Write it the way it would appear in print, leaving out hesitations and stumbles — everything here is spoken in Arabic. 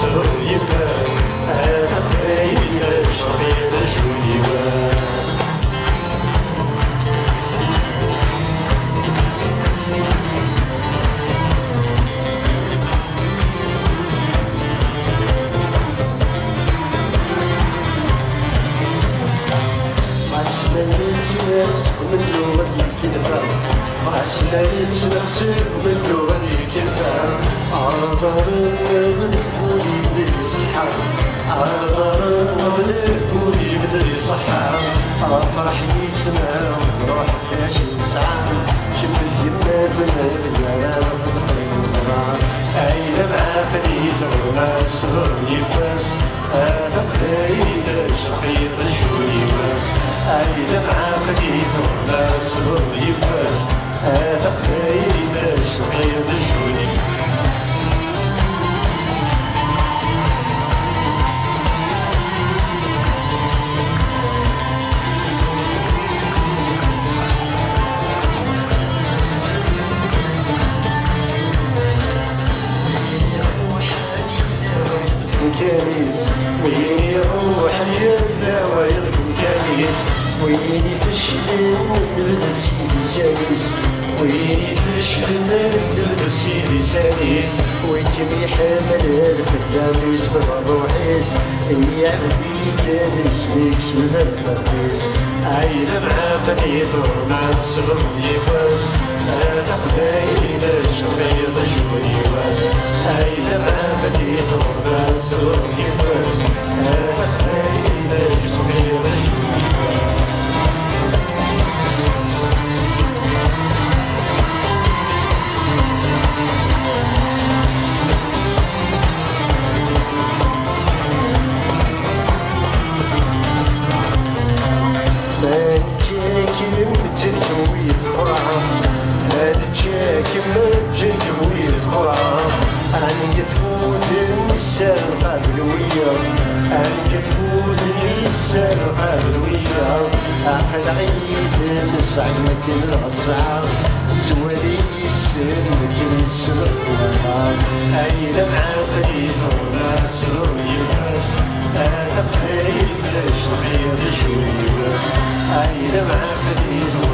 سر يفاس هذا خير شريط شوني واس نفسك من لغة الكلفة عسليت نفسك من لغة الكلفة عذر بدكوني بدي صحة عذر بدكوني بدي صحة أفرح يسمع وروحك شي ساعة شمت يماتنا يا رب أين معاقدي تغنى الصغر يفاس هذا قريب شقيق شوني واس أين معاقدي تغنى الصغر يفاس هذا قريب شقيق شوني كنيس ويني روح يبلا ويضرب كنيس ويني فشل نبدا سيدي سانيس ويني فشل نبدا سيدي سانيس ويتمي حامل الخدام يسمع روحيس يعبدي كان اسمك اسم الرئيس عين معاقني ثور مع الصغر يفاس هذا قبايل الشبيض شوي واس عين معاقني ثور مع الصغر يفاس هذا قبايل الشبيض شوي واس السرقة بالوية أنك تفوت السرقة بالوية عقل عيد نسعد مكن الصعب تولي السر مكن السرقة أين معاقلي ثورنا السرور يباس أنا خايف لاش غير شوي بس أين معاقلي